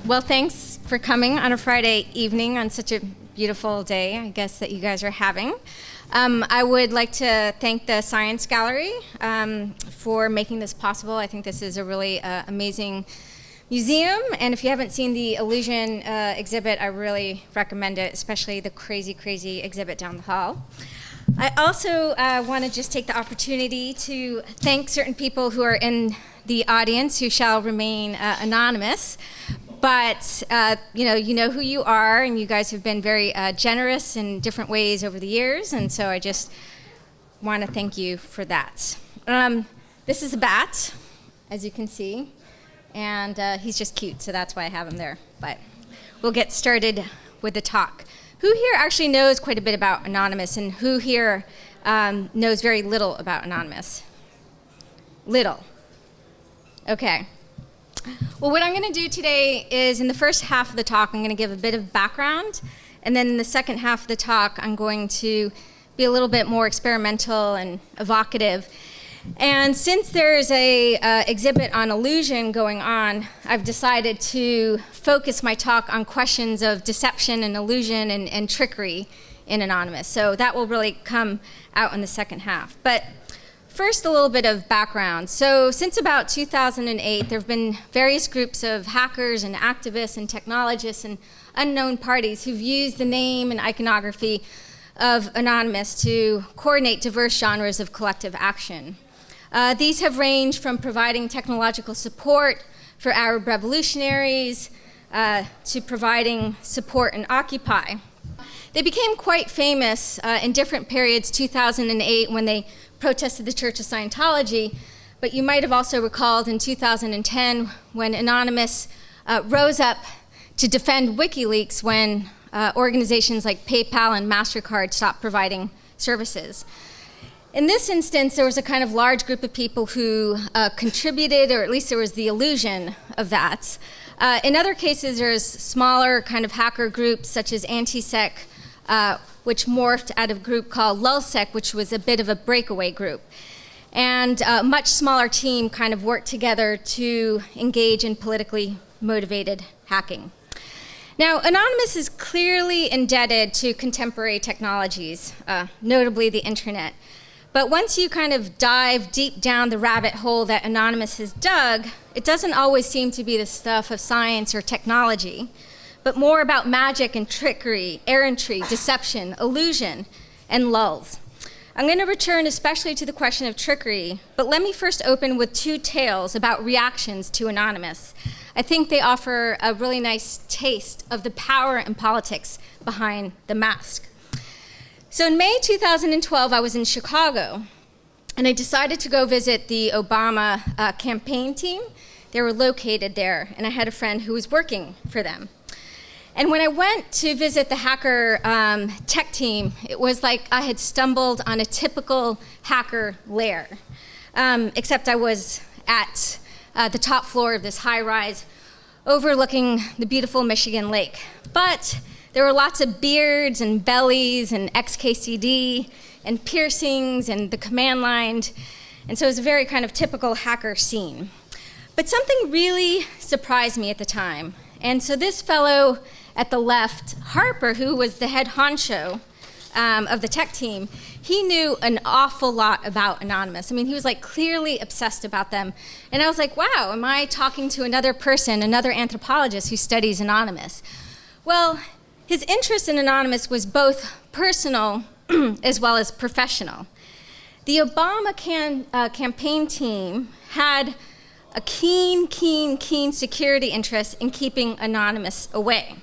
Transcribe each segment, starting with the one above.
Well, thanks for coming on a Friday evening on such a beautiful day, I guess, that you guys are having. I would like to thank the Science Gallery for making this possible. I think this is a really amazing museum, and if you haven't seen the Illusion exhibit, I really recommend it, especially the crazy, crazy exhibit down the hall. I also want to just take the opportunity to thank certain people who are in the audience who shall remain anonymous, but you know who you are, and you guys have been very generous in different ways over the years, and so I just want to thank you for that. This is a bat, as you can see, and he's just cute, so that's why I have him there. But we'll get started with the talk. Who here actually knows quite a bit about Anonymous, and who here knows very little about Anonymous? Little. Okay. Well, what I'm going to do today is, in the first half of the talk, I'm going to give a bit of background, and then in the second half of the talk, I'm going to be a little bit more experimental and evocative. And since there's a exhibit on illusion going on, I've decided to focus my talk on questions of deception and illusion and trickery in Anonymous. So that will really come out in the second half. But first, a little bit of background. So since about 2008, there have been various groups of hackers and activists and technologists and unknown parties who've used the name and iconography of Anonymous to coordinate diverse genres of collective action. These have ranged from providing technological support for Arab revolutionaries to providing support in Occupy. They became quite famous in different periods, 2008 when they protested the Church of Scientology, but you might have also recalled in 2010 when Anonymous rose up to defend WikiLeaks when organizations like PayPal and MasterCard stopped providing services. In this instance, there was a kind of large group of people who contributed, or at least there was the illusion of that. In other cases, there's smaller kind of hacker groups such as Antisec, which morphed out of a group called LulzSec, which was a bit of a breakaway group. And a much smaller team kind of worked together to engage in politically motivated hacking. Now, Anonymous is clearly indebted to contemporary technologies, notably the internet. But once you kind of dive deep down the rabbit hole that Anonymous has dug, it doesn't always seem to be the stuff of science or technology, but more about magic and trickery, errantry, deception, illusion, and lulls. I'm going to return especially to the question of trickery, but let me first open with two tales about reactions to Anonymous. I think they offer a really nice taste of the power and politics behind the mask. So in May 2012, I was in Chicago, and I decided to go visit the Obama campaign team. They were located there, and I had a friend who was working for them. And when I went to visit the hacker tech team, it was like I had stumbled on a typical hacker lair, except I was at the top floor of this high-rise overlooking the beautiful Michigan lake. But there were lots of beards and bellies and XKCD and piercings and the command line, and so it was a very kind of typical hacker scene. But something really surprised me at the time, and so this fellow at the left, Harper, who was the head honcho of the tech team, he knew an awful lot about Anonymous. I mean, he was like clearly obsessed about them. And I was like, wow, am I talking to another person, another anthropologist who studies Anonymous? Well, his interest in Anonymous was both personal as well as professional. The Obama campaign team had a keen security interest in keeping Anonymous away.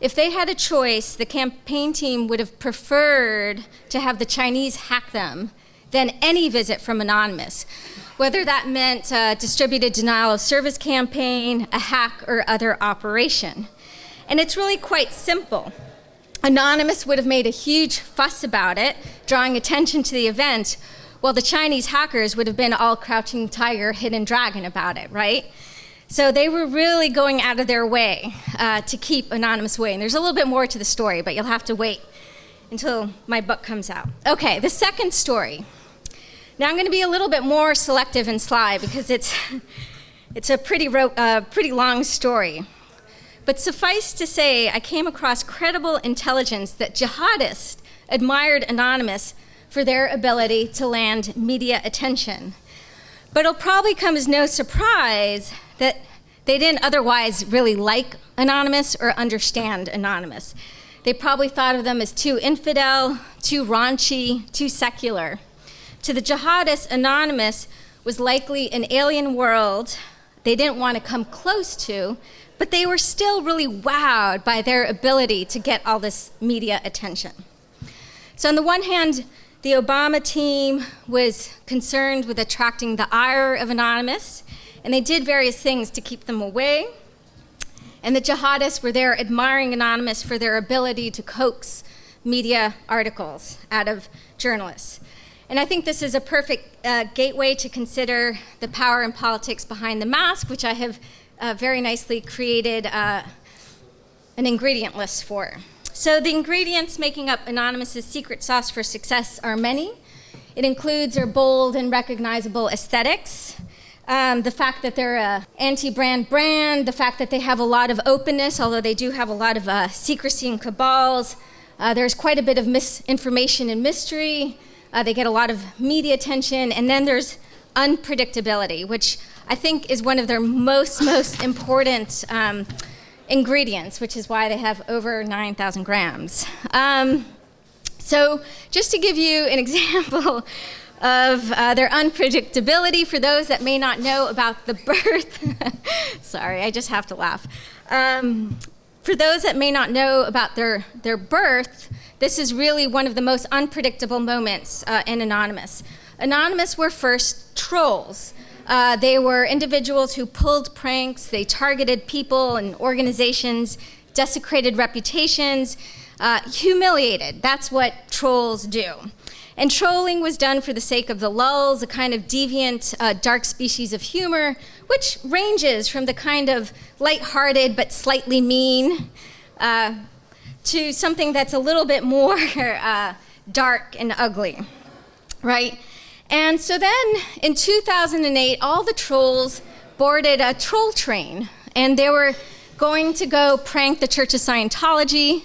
If they had a choice, the campaign team would have preferred to have the Chinese hack them than any visit from Anonymous, whether that meant a distributed denial of service campaign, a hack, or other operation. And it's really quite simple. Anonymous would have made a huge fuss about it, drawing attention to the event, while the Chinese hackers would have been all crouching tiger, hidden dragon about it, right? So they were really going out of their way to keep Anonymous away. And there's a little bit more to the story, but you'll have to wait until my book comes out. Okay, the second story. Now I'm going to be a little bit more selective and sly because it's It's a pretty long story. But suffice to say, I came across credible intelligence that jihadists admired Anonymous for their ability to land media attention. But it'll probably come as no surprise that they didn't otherwise really like Anonymous or understand Anonymous. They probably thought of them as too infidel, too raunchy, too secular. To the jihadists, Anonymous was likely an alien world they didn't want to come close to, but they were still really wowed by their ability to get all this media attention. So on the one hand, the Obama team was concerned with attracting the ire of Anonymous, and they did various things to keep them away. And the jihadists were there admiring Anonymous for their ability to coax media articles out of journalists. And I think this is a perfect gateway to consider the power and politics behind the mask, which I have very nicely created an ingredient list for. So the ingredients making up Anonymous's secret sauce for success are many. It includes their bold and recognizable aesthetics, the fact that they're an anti-brand brand, the fact that they have a lot of openness, although they do have a lot of secrecy and cabals. There's quite a bit of misinformation and mystery. They get a lot of media attention. And then there's unpredictability, which I think is one of their most important ingredients, which is why they have over 9,000 grams. So just to give you an example of their unpredictability, for those that may not know about the birth, sorry, I just have to laugh. For those that may not know about their birth, this is really one of the most unpredictable moments in Anonymous. Anonymous were first trolls. They were individuals who pulled pranks, they targeted people and organizations, desecrated reputations, humiliated. That's what trolls do. And trolling was done for the sake of the lulz, a kind of deviant, dark species of humor, which ranges from the kind of lighthearted but slightly mean to something that's a little bit more dark and ugly, right? And so then in 2008, all the trolls boarded a troll train, and they were going to go prank the Church of Scientology,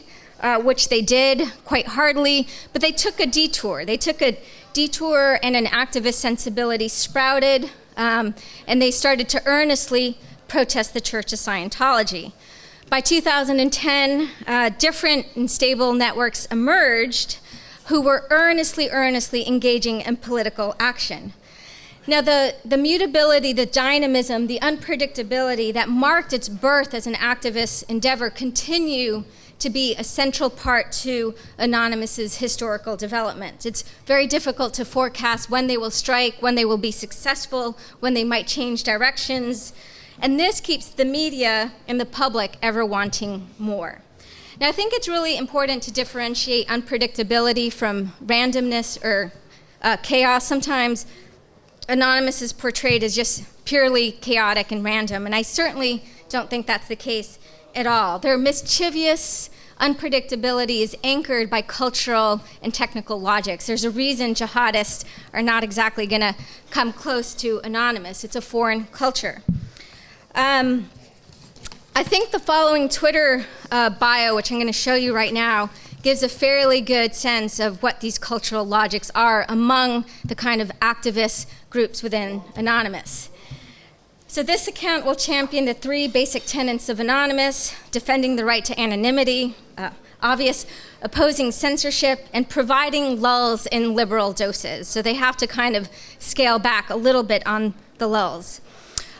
which they did quite heartily, but they took a detour. They took a detour, and an activist sensibility sprouted, and they started to earnestly protest the Church of Scientology. By 2010, different and stable networks emerged who were earnestly engaging in political action. Now, the mutability, the dynamism, the unpredictability that marked its birth as an activist endeavor continue to be a central part to Anonymous's historical development. It's very difficult to forecast when they will strike, when they will be successful, when they might change directions. And this keeps the media and the public ever wanting more. Now, I think it's really important to differentiate unpredictability from randomness or chaos. Sometimes Anonymous is portrayed as just purely chaotic and random, and I certainly don't think that's the case at all. Their mischievous unpredictability is anchored by cultural and technical logics. There's a reason jihadists are not exactly going to come close to Anonymous. It's a foreign culture. I think the following Twitter bio, which I'm going to show you right now, gives a fairly good sense of what these cultural logics are among the kind of activist groups within Anonymous. So this account will champion the three basic tenets of Anonymous: defending the right to anonymity, obvious, opposing censorship, and providing lulls in liberal doses. So they have to kind of scale back a little bit on the lulls.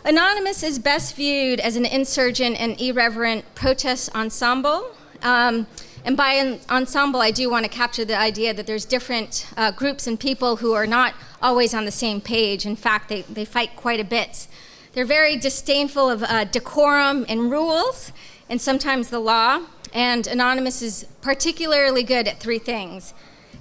Anonymous is best viewed as an insurgent and irreverent protest ensemble. And by an ensemble, I do want to capture the idea that there's different groups and people who are not always on the same page. In fact, they fight quite a bit. They're very disdainful of decorum and rules, and sometimes the law. And Anonymous is particularly good at three things: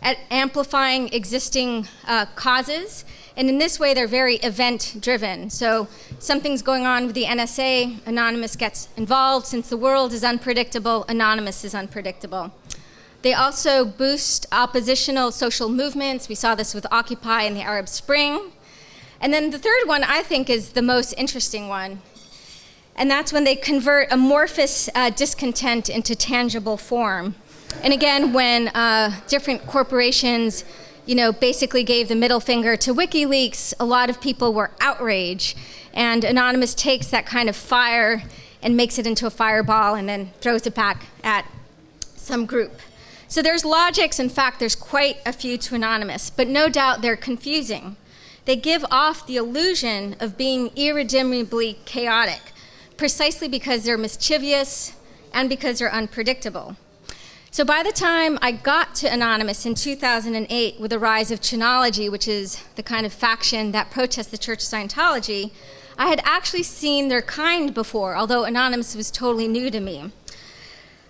at amplifying existing causes. And in this way, they're very event-driven. So something's going on with the NSA, Anonymous gets involved. Since the world is unpredictable, Anonymous is unpredictable. They also boost oppositional social movements. We saw this with Occupy and the Arab Spring. And then the third one, I think, is the most interesting one. And that's when they convert amorphous discontent into tangible form. And again, when different corporations, basically gave the middle finger to WikiLeaks, a lot of people were outraged. And Anonymous takes that kind of fire and makes it into a fireball and then throws it back at some group. So there's logics. In fact, there's quite a few to Anonymous, but no doubt they're confusing. They give off the illusion of being irredeemably chaotic, precisely because they're mischievous and because they're unpredictable. So by the time I got to Anonymous in 2008 with the rise of Chinology, which is the kind of faction that protests the Church of Scientology, I had actually seen their kind before, although Anonymous was totally new to me.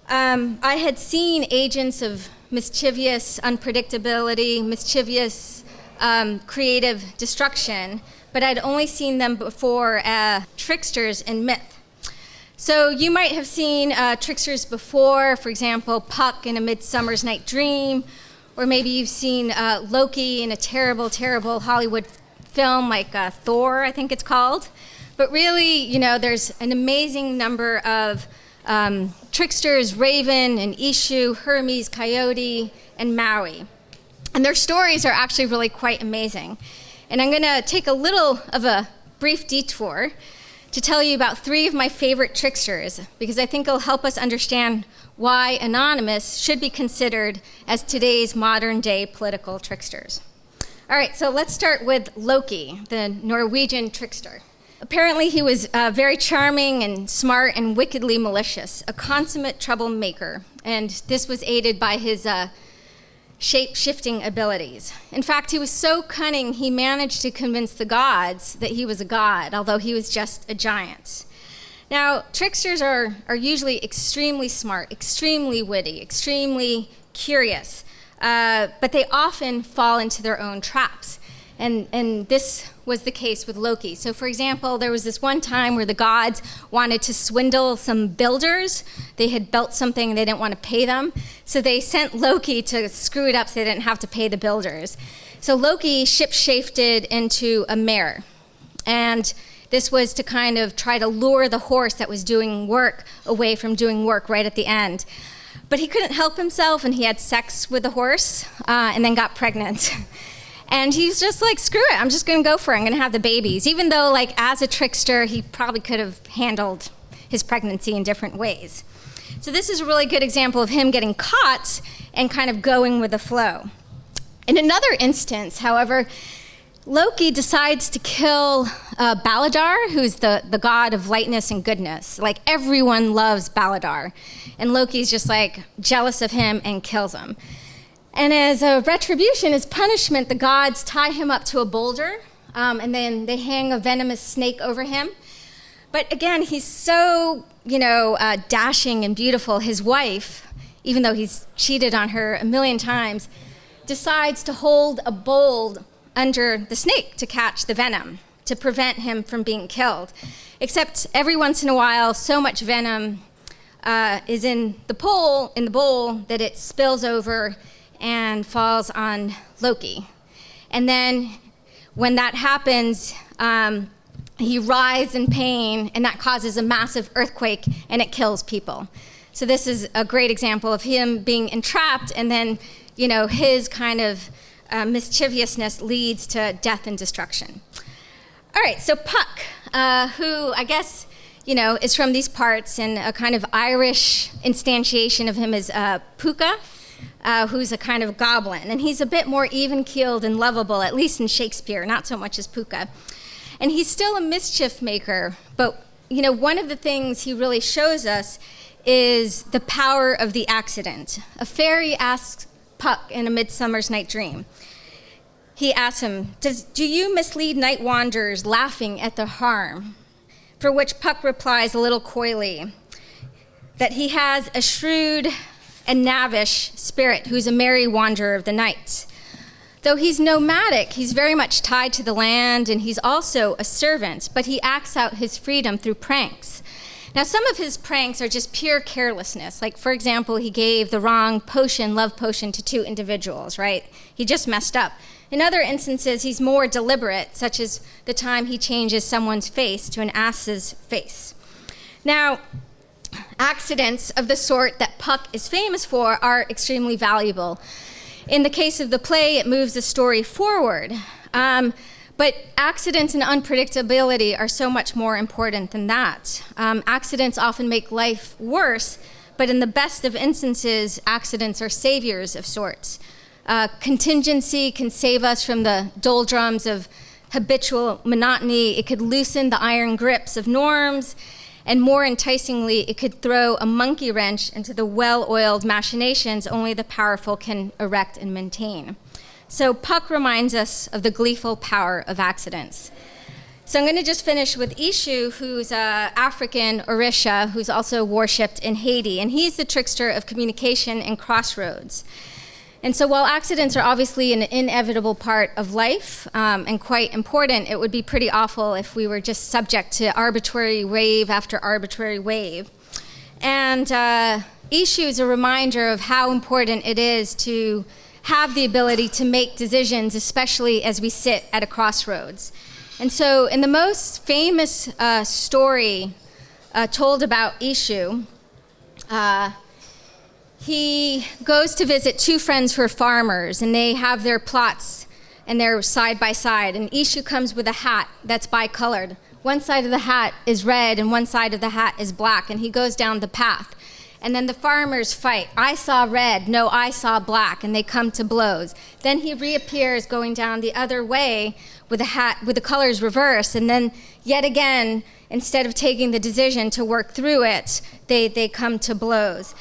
I had seen agents of mischievous unpredictability, mischievous creative destruction, but I'd only seen them before Tricksters and Myth. So you might have seen Tricksters before, for example, Puck in A Midsummer's Night Dream, or maybe you've seen Loki in a terrible, terrible Hollywood film like Thor, I think it's called. But really, there's an amazing number of Tricksters, Raven and Ishu, Hermes, Coyote, and Maui. And their stories are actually really quite amazing. And I'm going to take a little of a brief detour to tell you about 3 of my favorite tricksters, because I think it'll help us understand why Anonymous should be considered as today's modern-day political tricksters. All right, so let's start with Loki, the Norwegian trickster. Apparently, he was very charming and smart and wickedly malicious, a consummate troublemaker, and this was aided by his shape-shifting abilities. In fact, he was so cunning, he managed to convince the gods that he was a god, although he was just a giant. Now, tricksters are usually extremely smart, extremely witty, extremely curious, but they often fall into their own traps. And this was the case with Loki. So for example, there was this one time where the gods wanted to swindle some builders. They had built something and they didn't want to pay them. So they sent Loki to screw it up so they didn't have to pay the builders. So Loki ship-shafted into a mare. And this was to kind of try to lure the horse that was doing work away from doing work right at the end. But he couldn't help himself and he had sex with the horse and then got pregnant. And he's just like, screw it, I'm just going to go for it. I'm going to have the babies. Even though, as a trickster, he probably could have handled his pregnancy in different ways. So this is a really good example of him getting caught and kind of going with the flow. In another instance, however, Loki decides to kill Baladar, who's the god of lightness and goodness. Everyone loves Baladar. And Loki's just jealous of him and kills him. And as a retribution, as punishment, the gods tie him up to a boulder, and then they hang a venomous snake over him. But again, he's so, dashing and beautiful. His wife, even though he's cheated on her a million times, decides to hold a bowl under the snake to catch the venom, to prevent him from being killed. Except every once in a while, so much venom is in the bowl that it spills over and falls on Loki. And then when that happens, he writhes in pain, and that causes a massive earthquake, and it kills people. So this is a great example of him being entrapped, and then, his kind of mischievousness leads to death and destruction. All right, so Puck, who I guess, is from these parts, and a kind of Irish instantiation of him is Puka, who's a kind of goblin. And he's a bit more even-keeled and lovable, at least in Shakespeare, not so much as Puka. And he's still a mischief maker, but one of the things he really shows us is the power of the accident. A fairy asks Puck in A Midsummer's Night Dream. He asks him, do you mislead night wanderers laughing at their harm? For which Puck replies a little coyly that he has a shrewd and knavish spirit who's a merry wanderer of the night. Though he's nomadic, he's very much tied to the land, and he's also a servant, but he acts out his freedom through pranks. Now, some of his pranks are just pure carelessness. Like, for example, he gave the wrong potion, love potion, to 2 individuals, right? He just messed up. In other instances, he's more deliberate, such as the time he changes someone's face to an ass's face. Now, accidents of the sort that Puck is famous for are extremely valuable. In the case of the play, it moves the story forward. But accidents and unpredictability are so much more important than that. Accidents often make life worse, but in the best of instances, accidents are saviors of sorts. Contingency can save us from the doldrums of habitual monotony. It could loosen the iron grips of norms, and more enticingly, it could throw a monkey wrench into the well-oiled machinations only the powerful can erect and maintain. So Puck reminds us of the gleeful power of accidents. So I'm going to just finish with Ishu, who's African Orisha, who's also worshipped in Haiti, and he's the trickster of communication and crossroads. And so while accidents are obviously an inevitable part of life and quite important, it would be pretty awful if we were just subject to arbitrary wave after arbitrary wave. And Ishu is a reminder of how important it is to have the ability to make decisions, especially as we sit at a crossroads. And so in the most famous story told about Ishu, he goes to visit 2 friends who are farmers, and they have their plots, and they're side by side. And Ishu comes with a hat that's bicolored. One side of the hat is red, and one side of the hat is black, and he goes down the path. And then the farmers fight. I saw red, no, I saw black, and they come to blows. Then he reappears going down the other way with a hat with the colors reversed, and then yet again, instead of taking the decision to work through it, they come to blows.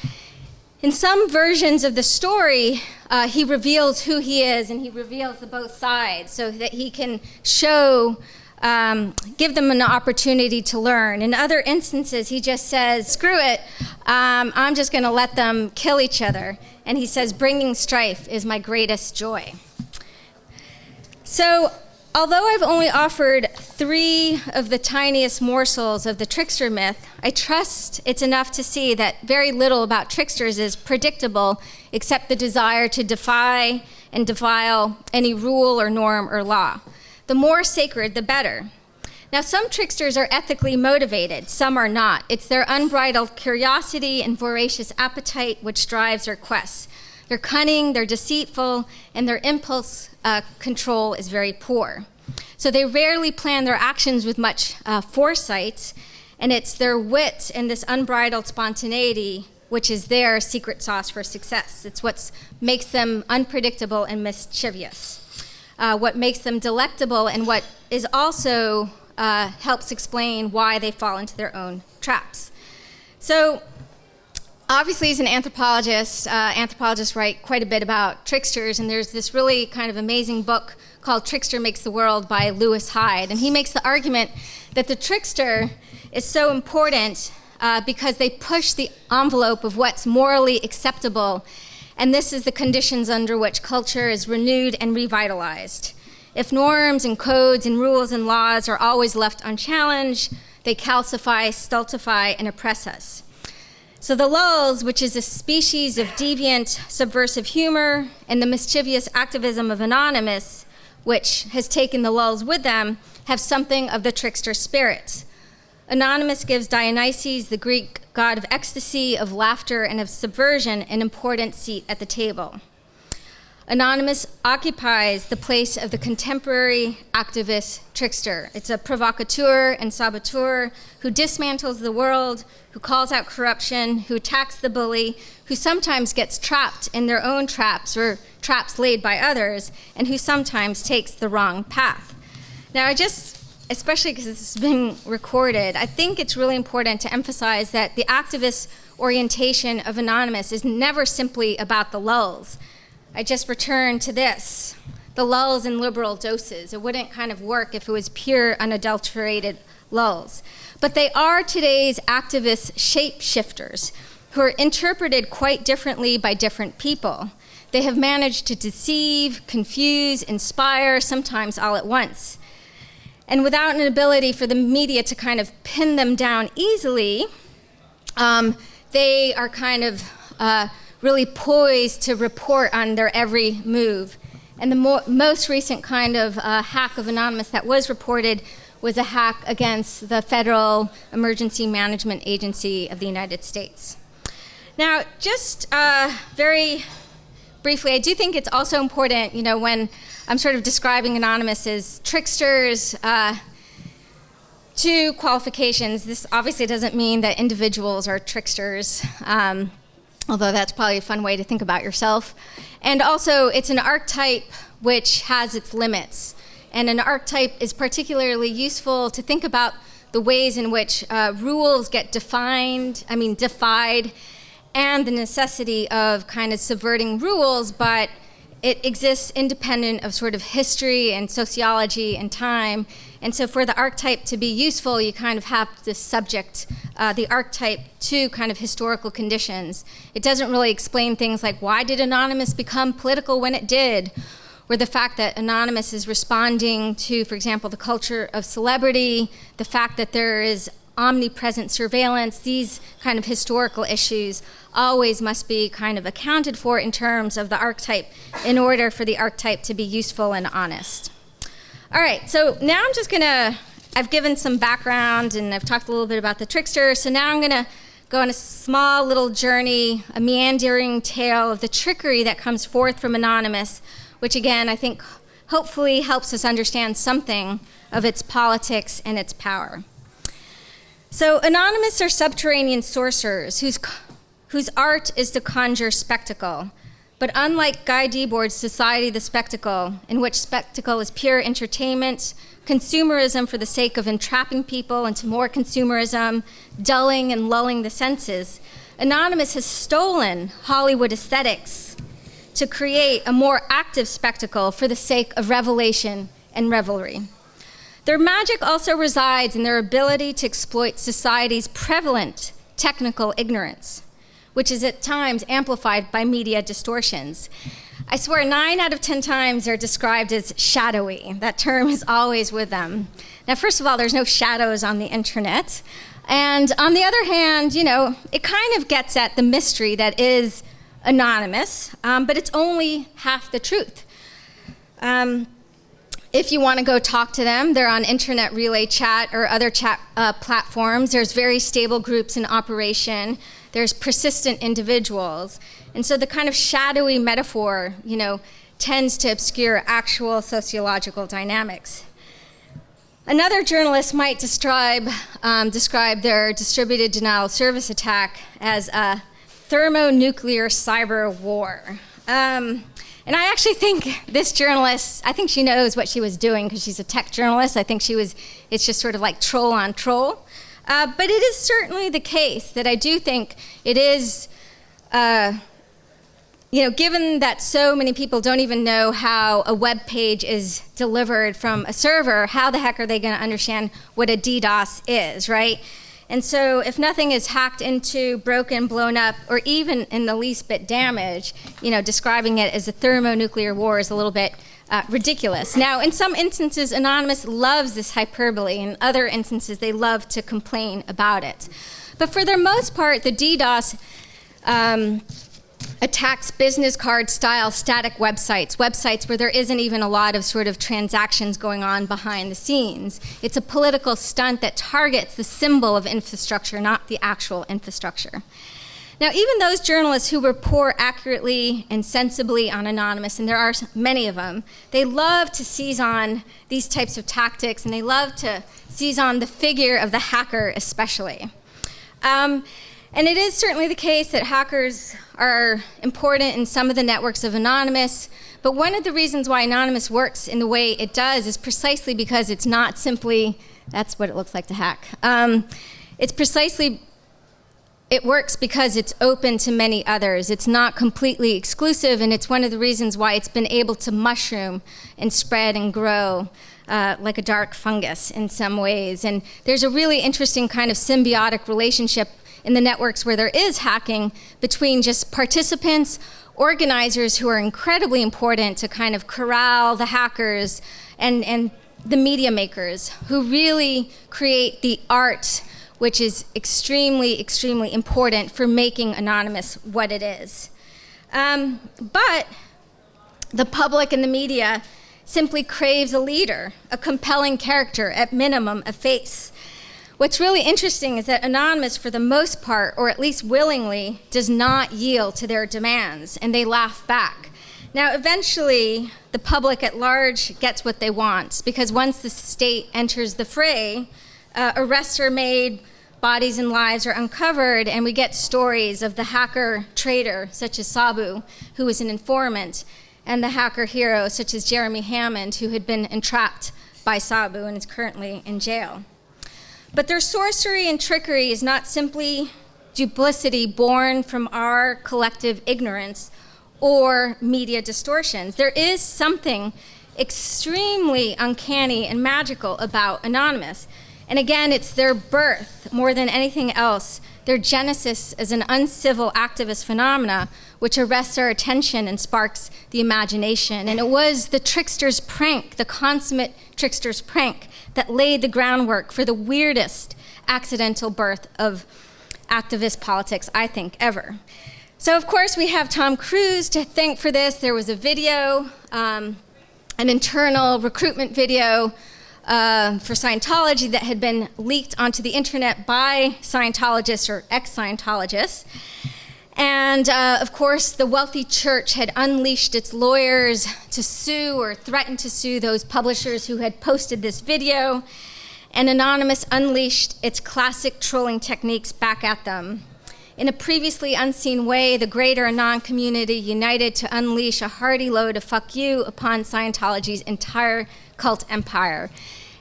In some versions of the story, he reveals who he is, and he reveals the both sides so that he can show give them an opportunity to learn. In other instances, he just says, screw it, I'm just going to let them kill each other. And he says, bringing strife is my greatest joy. So, although I've only offered 3 of the tiniest morsels of the trickster myth, I trust it's enough to see that very little about tricksters is predictable except the desire to defy and defile any rule or norm or law. The more sacred, the better. Now, some tricksters are ethically motivated, some are not. It's their unbridled curiosity and voracious appetite which drives their quests. They're cunning, they're deceitful, and their impulse control is very poor. So they rarely plan their actions with much foresight, and it's their wit and this unbridled spontaneity which is their secret sauce for success. It's what makes them unpredictable and mischievous. What makes them delectable, and what is also helps explain why they fall into their own traps. So obviously, as an anthropologist, anthropologists write quite a bit about tricksters, and there's this really kind of amazing book called Trickster Makes the World by Lewis Hyde, and he makes the argument that the trickster is so important because they push the envelope of what's morally acceptable, and this is the conditions under which culture is renewed and revitalized. If norms and codes and rules and laws are always left unchallenged, they calcify, stultify, and oppress us. So the lulls, which is a species of deviant, subversive humor, and the mischievous activism of Anonymous, which has taken the lulls with them, have something of the trickster spirit. Anonymous gives Dionysus, the Greek god of ecstasy, of laughter, and of subversion, an important seat at the table. Anonymous occupies the place of the contemporary activist trickster. It's a provocateur and saboteur who dismantles the world, who calls out corruption, who attacks the bully, who sometimes gets trapped in their own traps or traps laid by others, and who sometimes takes the wrong path. Now, especially because this has been recorded, I think it's really important to emphasize that the activist orientation of Anonymous is never simply about the lulls. I just returned to this, the lulls in liberal doses. It wouldn't kind of work if it was pure, unadulterated lulls. But they are today's activist shapeshifters who are interpreted quite differently by different people. They have managed to deceive, confuse, inspire, sometimes all at once. And without an ability for the media to kind of pin them down easily, They are kind of really poised to report on their every move. And the most recent kind of hack of Anonymous that was reported was a hack against the Federal Emergency Management Agency of the United States. Now, just very briefly, I do think it's also important, when I'm sort of describing Anonymous as tricksters, two qualifications. This obviously doesn't mean that individuals are tricksters, although that's probably a fun way to think about yourself. And also, it's an archetype which has its limits. And an archetype is particularly useful to think about the ways in which rules get defied, and the necessity of kind of subverting rules, but it exists independent of sort of history and sociology and time. And so for the archetype to be useful, you kind of have to subject the archetype to kind of historical conditions. It doesn't really explain things like why did Anonymous become political when it did, or the fact that Anonymous is responding to, for example, the culture of celebrity, the fact that there is omnipresent surveillance. These kind of historical issues always must be kind of accounted for in terms of the archetype in order for the archetype to be useful and honest. All right, so now I've given some background and I've talked a little bit about the trickster, so now I'm gonna go on a small little journey, a meandering tale of the trickery that comes forth from Anonymous, which again, I think hopefully helps us understand something of its politics and its power. So Anonymous are subterranean sorcerers whose art is to conjure spectacle. But unlike Guy Debord's Society of the Spectacle, in which spectacle is pure entertainment, consumerism for the sake of entrapping people into more consumerism, dulling and lulling the senses, Anonymous has stolen Hollywood aesthetics to create a more active spectacle for the sake of revelation and revelry. Their magic also resides in their ability to exploit society's prevalent technical ignorance, which is at times amplified by media distortions. I swear 9 out of 10 times they're described as shadowy. That term is always with them. Now, first of all, there's no shadows on the internet. And on the other hand, it kind of gets at the mystery that is Anonymous, but it's only half the truth. If you want to go talk to them, they're on Internet Relay Chat or other chat platforms. There's very stable groups in operation. There's persistent individuals. And so the kind of shadowy metaphor, tends to obscure actual sociological dynamics. Another journalist might describe their distributed denial of service attack as a thermonuclear cyber war. And I actually think this journalist, I think she knows what she was doing because she's a tech journalist. I think it's just sort of like troll on troll. But it is certainly the case that I do think it is, given that so many people don't even know how a web page is delivered from a server, how the heck are they going to understand what a DDoS is, right? And so if nothing is hacked into, broken, blown up, or even in the least bit damaged, describing it as a thermonuclear war is a little bit ridiculous. Now, in some instances, Anonymous loves this hyperbole. In other instances, they love to complain about it. But for the most part, the DDoS attacks business card style static websites where there isn't even a lot of sort of transactions going on behind the scenes. It's a political stunt that targets the symbol of infrastructure, not the actual infrastructure. Now, even those journalists who report accurately and sensibly on Anonymous, and there are many of them, they love to seize on these types of tactics, and they love to seize on the figure of the hacker especially. And it is certainly the case that hackers are important in some of the networks of Anonymous, but one of the reasons why Anonymous works in the way it does is precisely because it's not simply, that's what it looks like to hack. It works because it's open to many others. It's not completely exclusive, and it's one of the reasons why it's been able to mushroom and spread and grow like a dark fungus in some ways. And there's a really interesting kind of symbiotic relationship in the networks where there is hacking between just participants, organizers who are incredibly important to kind of corral the hackers, and the media makers who really create the art which is extremely, extremely important for making Anonymous what it is. But the public and the media simply craves a leader, a compelling character, at minimum, a face. What's really interesting is that Anonymous, for the most part, or at least willingly, does not yield to their demands, and they laugh back. Now, eventually, the public at large gets what they want, because once the state enters the fray, arrests are made, bodies and lives are uncovered, and we get stories of the hacker traitor, such as Sabu, who was an informant, and the hacker hero, such as Jeremy Hammond, who had been entrapped by Sabu and is currently in jail. But their sorcery and trickery is not simply duplicity born from our collective ignorance or media distortions. There is something extremely uncanny and magical about Anonymous. And again, it's their birth more than anything else, their genesis as an uncivil activist phenomena, which arrests our attention and sparks the imagination. And it was the trickster's prank, the consummate trickster's prank, that laid the groundwork for the weirdest accidental birth of activist politics, I think, ever. So, of course, we have Tom Cruise to thank for this. There was a video, an internal recruitment video for Scientology that had been leaked onto the internet by Scientologists or ex-Scientologists. And, of course, the wealthy church had unleashed its lawyers to sue or threaten to sue those publishers who had posted this video. And Anonymous unleashed its classic trolling techniques back at them. In a previously unseen way, the greater Anon community united to unleash a hearty load of fuck you upon Scientology's entire cult empire.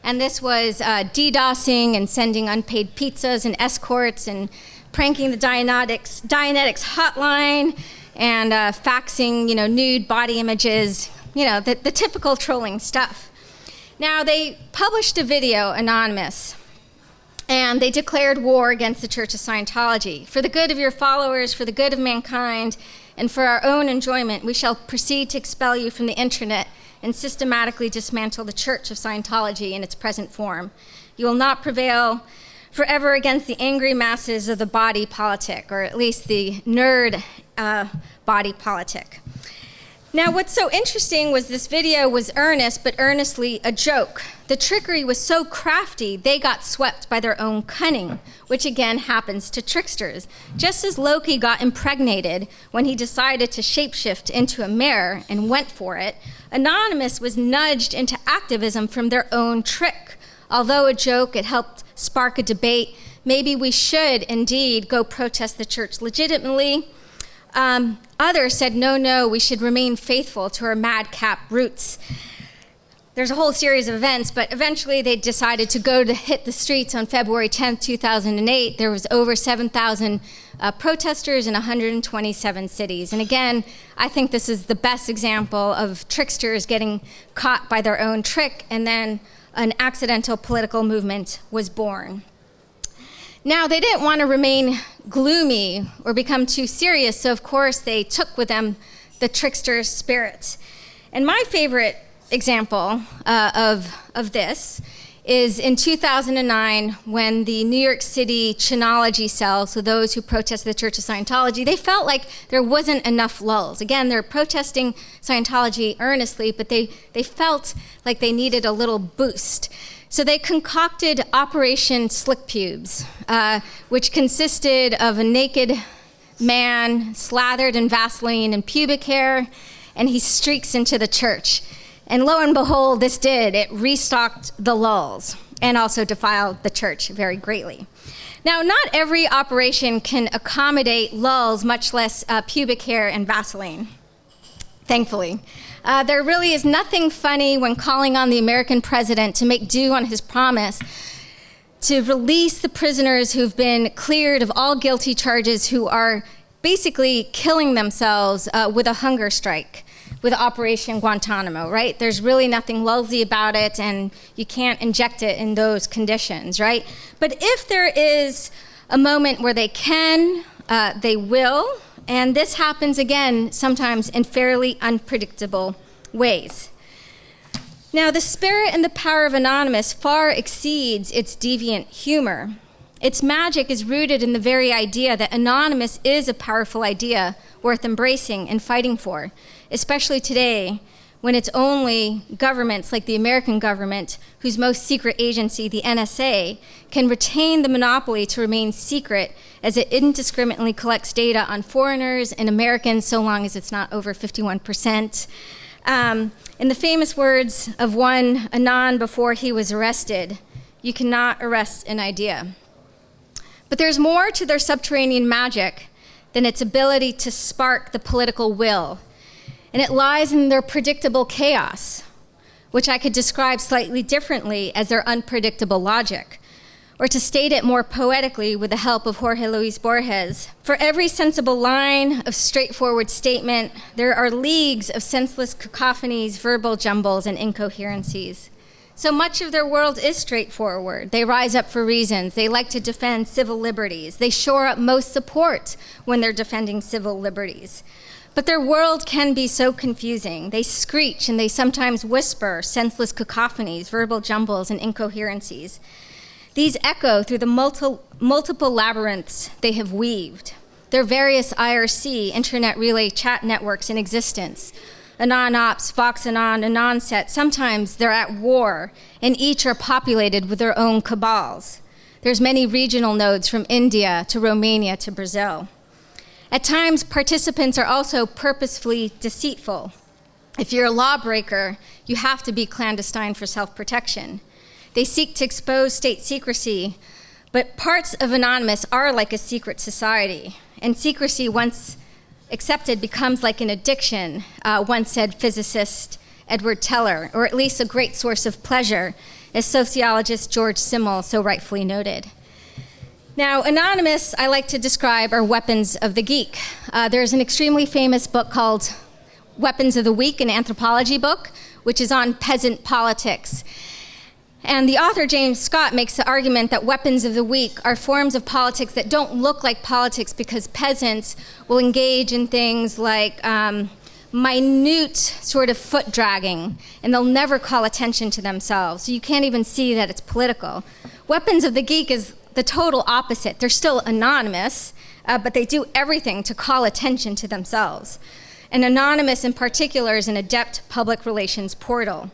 And this was DDoSing and sending unpaid pizzas and escorts and pranking the Dianetics hotline and faxing, nude body images, the typical trolling stuff. Now, they published a video, Anonymous, and they declared war against the Church of Scientology. For the good of your followers, for the good of mankind, and for our own enjoyment, we shall proceed to expel you from the internet and systematically dismantle the Church of Scientology in its present form. You will not prevail forever against the angry masses of the body politic, or at least the nerd body politic. Now, what's so interesting was this video was earnest, but earnestly a joke. The trickery was so crafty, they got swept by their own cunning, which again happens to tricksters. Just as Loki got impregnated when he decided to shapeshift into a mare and went for it, Anonymous was nudged into activism from their own trick. Although a joke, it helped spark a debate. Maybe we should indeed go protest the church legitimately. Others said, no, we should remain faithful to our madcap roots. There's a whole series of events, but eventually they decided to hit the streets on February 10th, 2008. There was over 7,000 protesters in 127 cities. And again, I think this is the best example of tricksters getting caught by their own trick, and then an accidental political movement was born. Now, they didn't want to remain gloomy or become too serious, so of course they took with them the trickster spirit. And my favorite example of this is in 2009 when the New York City Chinology cell, so those who protested the Church of Scientology, they felt like there wasn't enough lulls. Again, they're protesting Scientology earnestly, but they felt like they needed a little boost. So they concocted Operation Slick Pubes, which consisted of a naked man slathered in Vaseline and pubic hair, and he streaks into the church. And lo and behold, this did. It restocked the lulls and also defiled the church very greatly. Now, not every operation can accommodate lulls, much less pubic hair and Vaseline, thankfully. There really is nothing funny when calling on the American president to make do on his promise to release the prisoners who've been cleared of all guilty charges, who are basically killing themselves with a hunger strike, with Operation Guantanamo, right? There's really nothing lulzy about it, and you can't inject it in those conditions, right? But if there is a moment where they can, they will. And this happens, again, sometimes in fairly unpredictable ways. Now, the spirit and the power of Anonymous far exceeds its deviant humor. Its magic is rooted in the very idea that anonymous is a powerful idea worth embracing and fighting for, especially today when it's only governments like the American government, whose most secret agency, the NSA, can retain the monopoly to remain secret as it indiscriminately collects data on foreigners and Americans so long as it's not over 51%. In the famous words of one Anon before he was arrested, you cannot arrest an idea. But there's more to their subterranean magic than its ability to spark the political will. And it lies in their predictable chaos, which I could describe slightly differently as their unpredictable logic. Or to state it more poetically with the help of Jorge Luis Borges, for every sensible line of straightforward statement, there are leagues of senseless cacophonies, verbal jumbles, and incoherencies. So much of their world is straightforward. They rise up for reasons. They like to defend civil liberties. They shore up most support when they're defending civil liberties. But their world can be so confusing. They screech and they sometimes whisper senseless cacophonies, verbal jumbles, and incoherencies. These echo through the multiple labyrinths they have weaved. There are various IRC, internet relay chat networks in existence. Anon-Ops, Vox Anon, Anonset, sometimes they're at war, and each are populated with their own cabals. There's many regional nodes from India to Romania to Brazil. At times, participants are also purposefully deceitful. If you're a lawbreaker, you have to be clandestine for self-protection. They seek to expose state secrecy, but parts of Anonymous are like a secret society, and secrecy, once accepted, becomes like an addiction, once said physicist Edward Teller, or at least a great source of pleasure, as sociologist George Simmel so rightfully noted. Now, Anonymous, I like to describe, are weapons of the geek. There's an extremely famous book called Weapons of the Week, an anthropology book, which is on peasant politics. And the author, James Scott, makes the argument that weapons of the weak are forms of politics that don't look like politics because peasants will engage in things like minute sort of foot dragging, and they'll never call attention to themselves. So you can't even see that it's political. Weapons of the geek is the total opposite. They're still anonymous, but they do everything to call attention to themselves. And Anonymous in particular is an adept public relations portal.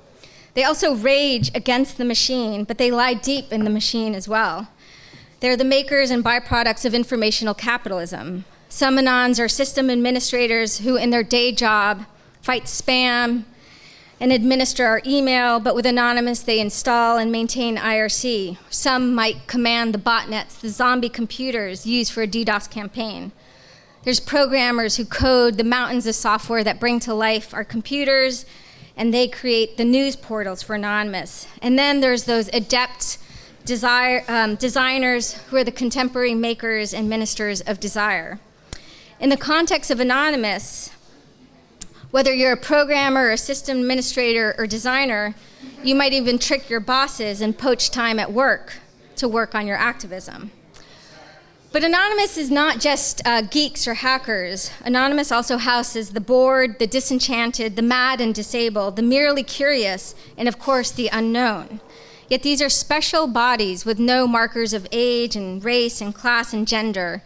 They also rage against the machine, but they lie deep in the machine as well. They're the makers and byproducts of informational capitalism. Some Anons are system administrators who, in their day job, fight spam and administer our email, but with Anonymous, they install and maintain IRC. Some might command the botnets, the zombie computers used for a DDoS campaign. There's programmers who code the mountains of software that bring to life our computers, and they create the news portals for Anonymous. And then there's those adept designers who are the contemporary makers and ministers of desire. In the context of Anonymous, whether you're a programmer, a system administrator, or designer, you might even trick your bosses and poach time at work to work on your activism. But Anonymous is not just geeks or hackers. Anonymous also houses the bored, the disenchanted, the mad and disabled, the merely curious, and of course the unknown. Yet these are special bodies with no markers of age and race and class and gender,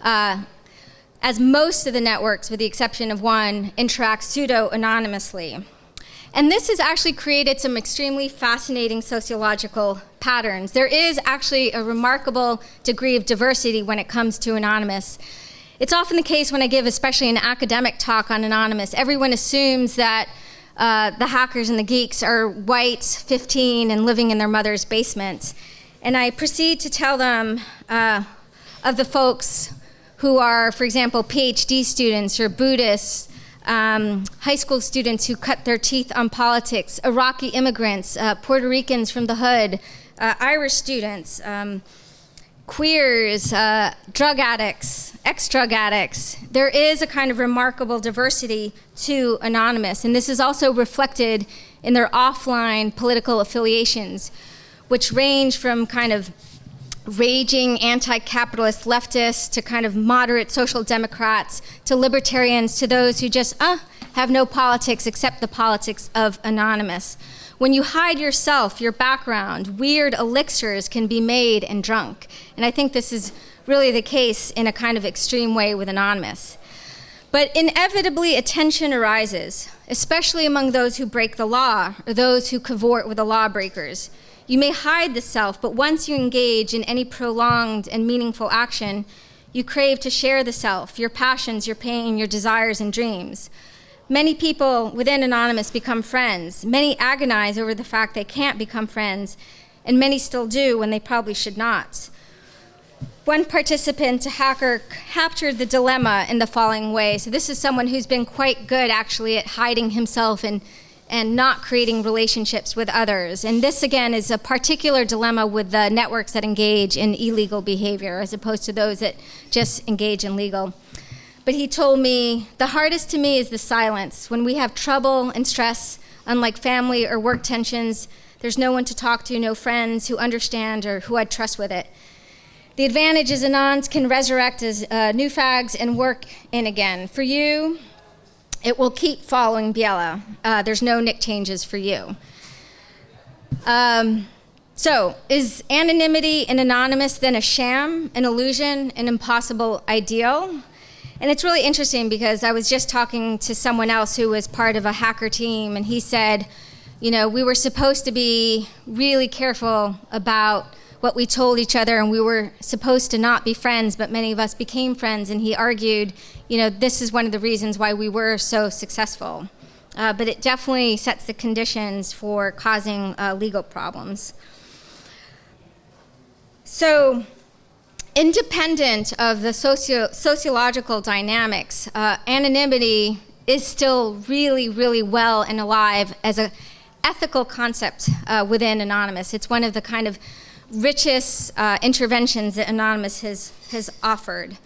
as most of the networks, with the exception of one, interact pseudo-anonymously. And this has actually created some extremely fascinating sociological patterns. There is actually a remarkable degree of diversity when it comes to Anonymous. It's often the case when I give, especially an academic talk on Anonymous, everyone assumes that the hackers and the geeks are white, 15, and living in their mother's basement. And I proceed to tell them of the folks who are, for example, PhD students or Buddhists, high school students who cut their teeth on politics, Iraqi immigrants, Puerto Ricans from the hood, Irish students, queers, drug addicts, ex-drug addicts. There is a kind of remarkable diversity to Anonymous, and this is also reflected in their offline political affiliations, which range from kind of raging anti-capitalist leftists to kind of moderate social democrats to libertarians to those who just have no politics except the politics of anonymous. When you hide yourself, your background, weird elixirs can be made and drunk. And I think this is really the case in a kind of extreme way with anonymous. But inevitably, attention arises, especially among those who break the law or those who cavort with the lawbreakers. You may hide the self, but once you engage in any prolonged and meaningful action, you crave to share the self, your passions, your pain, your desires and dreams. Many people within Anonymous become friends. Many agonize over the fact they can't become friends, and many still do when they probably should not. One participant, a hacker, captured the dilemma in the following way. So this is someone who's been quite good, actually, at hiding himself and not creating relationships with others. And this, again, is a particular dilemma with the networks that engage in illegal behavior as opposed to those that just engage in legal. But he told me, the hardest to me is the silence. When we have trouble and stress, unlike family or work tensions, there's no one to talk to, no friends who understand or who I'd trust with it. The advantage is Anons can resurrect as new fags and work in again. For you, it will keep following Biella. There's no nick changes for you. So, is anonymity in Anonymous then a sham, an illusion, an impossible ideal? And it's really interesting because I was just talking to someone else who was part of a hacker team, and he said, you know, we were supposed to be really careful about what we told each other, and we were supposed to not be friends, but many of us became friends, and he argued, you know, this is one of the reasons why we were so successful. But it definitely sets the conditions for causing legal problems. So, independent of the sociological dynamics, anonymity is still really, really well and alive as an ethical concept within Anonymous. It's one of the kind of richest interventions that Anonymous has offered.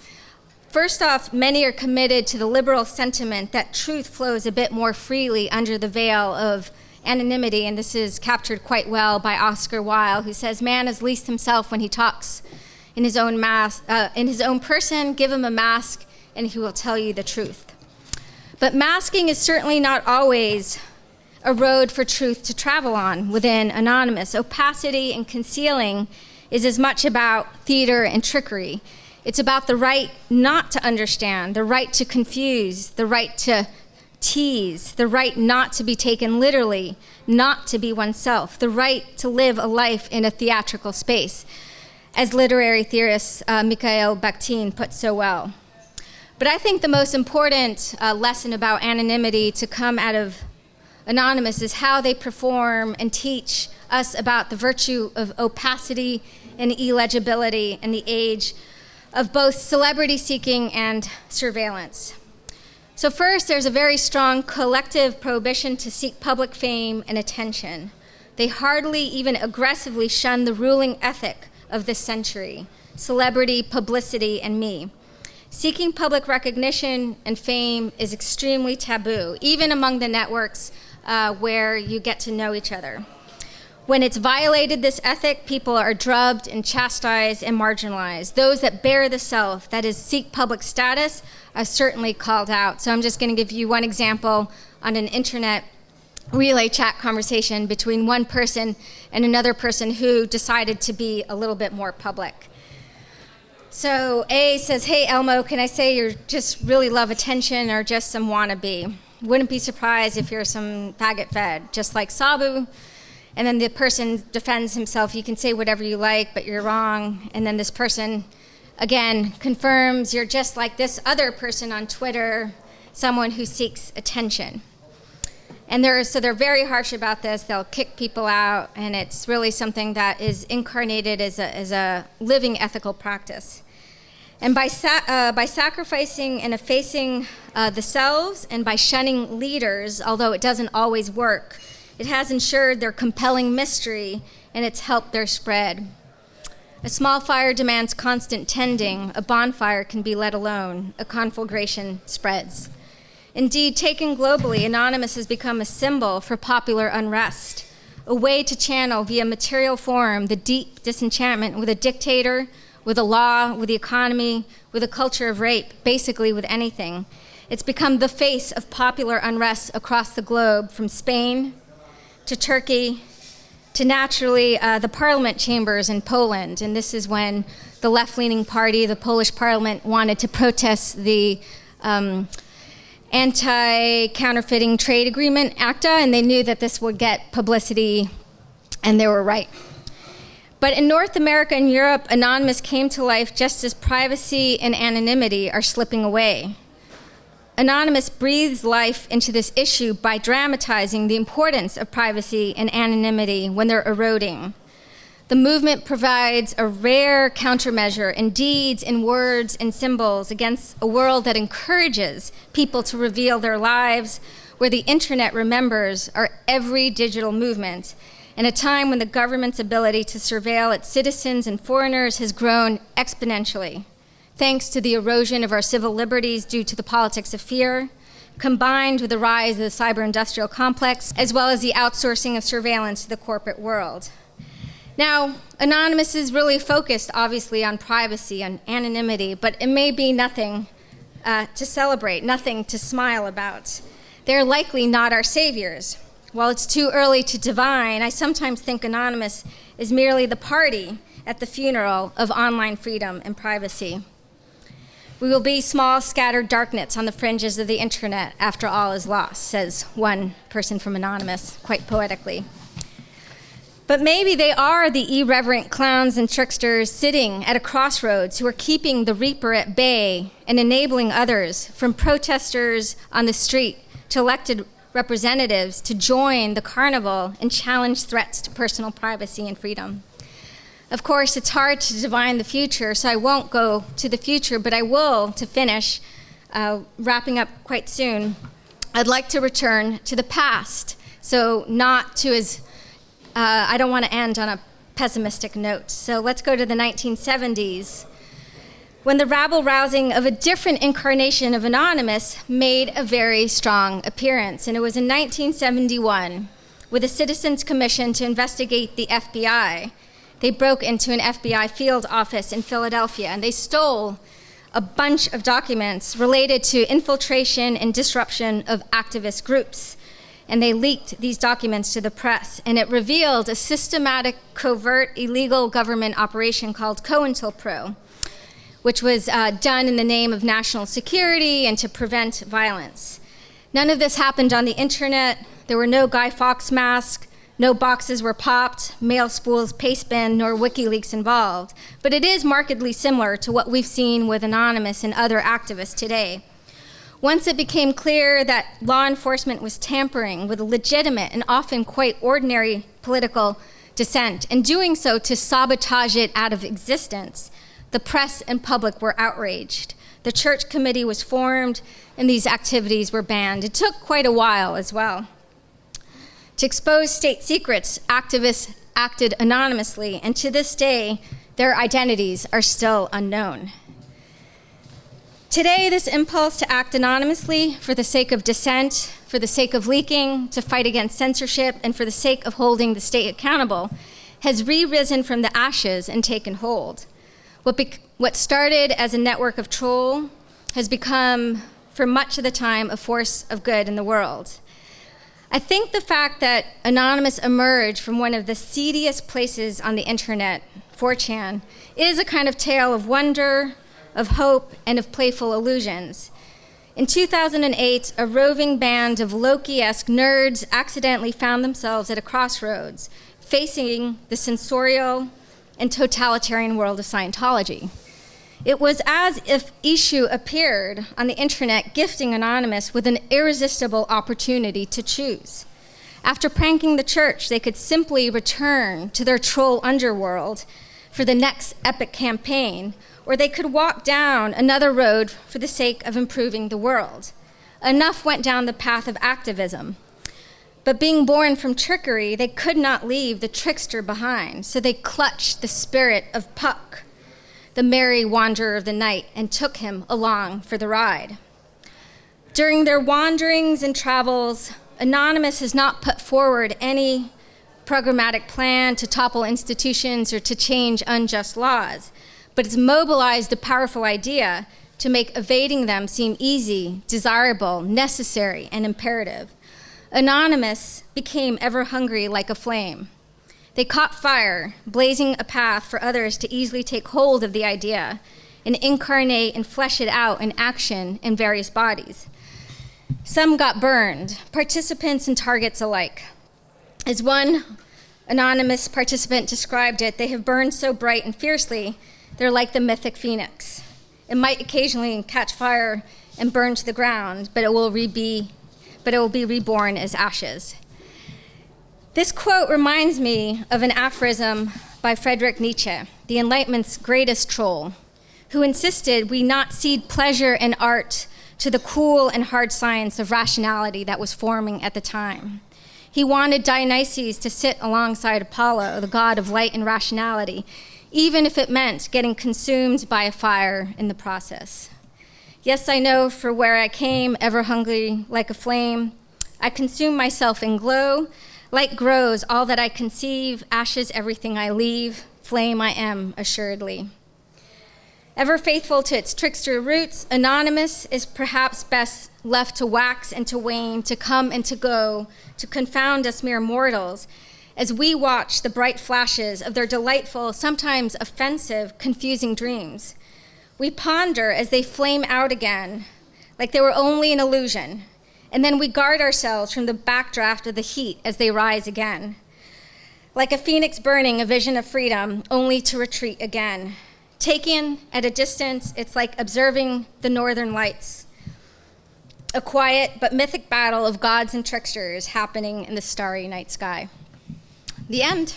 First off, many are committed to the liberal sentiment that truth flows a bit more freely under the veil of anonymity, and this is captured quite well by Oscar Wilde, who says, man is least himself when he talks in his own person, give him a mask, and he will tell you the truth. But masking is certainly not always a road for truth to travel on within Anonymous. Opacity and concealing is as much about theater and trickery. It's about the right not to understand, the right to confuse, the right to tease, the right not to be taken literally, not to be oneself, the right to live a life in a theatrical space, as literary theorist Mikhail Bakhtin put so well. But I think the most important lesson about anonymity to come out of Anonymous is how they perform and teach us about the virtue of opacity and illegibility in the age of both celebrity seeking and surveillance. So first, there's a very strong collective prohibition to seek public fame and attention. They heartily, even aggressively shun the ruling ethic of this century, celebrity, publicity, and me. Seeking public recognition and fame is extremely taboo, even among the networks where you get to know each other. When it's violated, this ethic, people are drubbed and chastised and marginalized. Those that bear the self, that is, seek public status, are certainly called out. So I'm just going to give you one example on an internet relay chat conversation between one person and another person who decided to be a little bit more public. So A says, hey Elmo, can I say you just really love attention or just some wannabe? Wouldn't be surprised if you're some faggot fed, just like Sabu. And then the person defends himself, you can say whatever you like, but you're wrong. And then this person, again, confirms you're just like this other person on Twitter, someone who seeks attention. And they're very harsh about this. They'll kick people out, and it's really something that is incarnated as a living ethical practice. And by sacrificing and effacing the selves and by shunning leaders, although it doesn't always work, it has ensured their compelling mystery, and it's helped their spread. A small fire demands constant tending. A bonfire can be let alone. A conflagration spreads. Indeed, taken globally, Anonymous has become a symbol for popular unrest. a way to channel via material form the deep disenchantment with a dictator, with a law, with the economy, with a culture of rape, basically with anything. It's become the face of popular unrest across the globe, from Spain to Turkey to naturally the parliament chambers in Poland. And this is when the left-leaning party, the Polish parliament, wanted to protest the anti-counterfeiting trade agreement, ACTA, and they knew that this would get publicity, and they were right. But in North America and Europe, Anonymous came to life just as privacy and anonymity are slipping away. Anonymous breathes life into this issue by dramatizing the importance of privacy and anonymity when they're eroding. The movement provides a rare countermeasure in deeds, in words, in symbols against a world that encourages people to reveal their lives, where the internet remembers our every digital movement, in a time when the government's ability to surveil its citizens and foreigners has grown exponentially, thanks to the erosion of our civil liberties due to the politics of fear, combined with the rise of the cyber-industrial complex, as well as the outsourcing of surveillance to the corporate world. Now, Anonymous is really focused, obviously, on privacy and anonymity, but it may be nothing to celebrate, nothing to smile about. They're likely not our saviors. While it's too early to divine, I sometimes think Anonymous is merely the party at the funeral of online freedom and privacy. We will be small, scattered darknets on the fringes of the internet after all is lost, says one person from Anonymous, quite poetically. But maybe they are the irreverent clowns and tricksters sitting at a crossroads who are keeping the reaper at bay and enabling others, from protesters on the street to elected representatives, to join the carnival and challenge threats to personal privacy and freedom. Of course, it's hard to divine the future, so I won't go to the future, but I will, to finish, wrapping up quite soon. I'd like to return to the past, so not to as, I don't want to end on a pessimistic note. So let's go to the 1970s, when the rabble-rousing of a different incarnation of Anonymous made a very strong appearance. And it was in 1971, with a citizens' commission to investigate the FBI. They broke into an FBI field office in Philadelphia, and they stole a bunch of documents related to infiltration and disruption of activist groups. And they leaked these documents to the press, and it revealed a systematic, covert, illegal government operation called COINTELPRO, which was done in the name of national security and to prevent violence. None of this happened on the internet. There were no Guy Fawkes masks, no boxes were popped, mail spools pastebin, nor WikiLeaks involved. But it is markedly similar to what we've seen with Anonymous and other activists today. Once it became clear that law enforcement was tampering with legitimate and often quite ordinary political dissent, and doing so to sabotage it out of existence, the press and public were outraged. The church committee was formed, and these activities were banned. It took quite a while as well. To expose state secrets, activists acted anonymously, and to this day, their identities are still unknown. Today, this impulse to act anonymously for the sake of dissent, for the sake of leaking, to fight against censorship, and for the sake of holding the state accountable, has re-risen from the ashes and taken hold. What started as a network of troll has become, for much of the time, a force of good in the world. I think the fact that Anonymous emerged from one of the seediest places on the internet, 4chan, is a kind of tale of wonder, of hope, and of playful illusions. In 2008, a roving band of Loki-esque nerds accidentally found themselves at a crossroads, facing the censorial and totalitarian world of Scientology. It was as if Ishu appeared on the internet, gifting Anonymous with an irresistible opportunity to choose. After pranking the church, they could simply return to their troll underworld for the next epic campaign, or they could walk down another road for the sake of improving the world. Enough went down the path of activism. But being born from trickery, they could not leave the trickster behind, so they clutched the spirit of Puck, the merry wanderer of the night, and took him along for the ride. During their wanderings and travels, Anonymous has not put forward any programmatic plan to topple institutions or to change unjust laws, but it's mobilized a powerful idea to make evading them seem easy, desirable, necessary, and imperative. Anonymous became ever hungry like a flame. They caught fire, blazing a path for others to easily take hold of the idea and incarnate and flesh it out in action in various bodies. Some got burned, participants and targets alike. As one anonymous participant described it, they have burned so bright and fiercely, they're like the mythic phoenix. It might occasionally catch fire and burn to the ground, but it will be reborn as ashes. This quote reminds me of an aphorism by Friedrich Nietzsche, the Enlightenment's greatest troll, who insisted we not cede pleasure and art to the cool and hard science of rationality that was forming at the time. He wanted Dionysus to sit alongside Apollo, the god of light and rationality, even if it meant getting consumed by a fire in the process. Yes, I know for where I came, ever hungry like a flame, I consume myself in glow. Light grows all that I conceive, ashes everything I leave, flame I am assuredly. Ever faithful to its trickster roots, anonymous is perhaps best left to wax and to wane, to come and to go, to confound us mere mortals, as we watch the bright flashes of their delightful, sometimes offensive, confusing dreams. We ponder as they flame out again, like they were only an illusion, and then we guard ourselves from the backdraft of the heat as they rise again. Like a phoenix burning a vision of freedom, only to retreat again. Taken at a distance, it's like observing the northern lights. A quiet but mythic battle of gods and tricksters happening in the starry night sky. The end.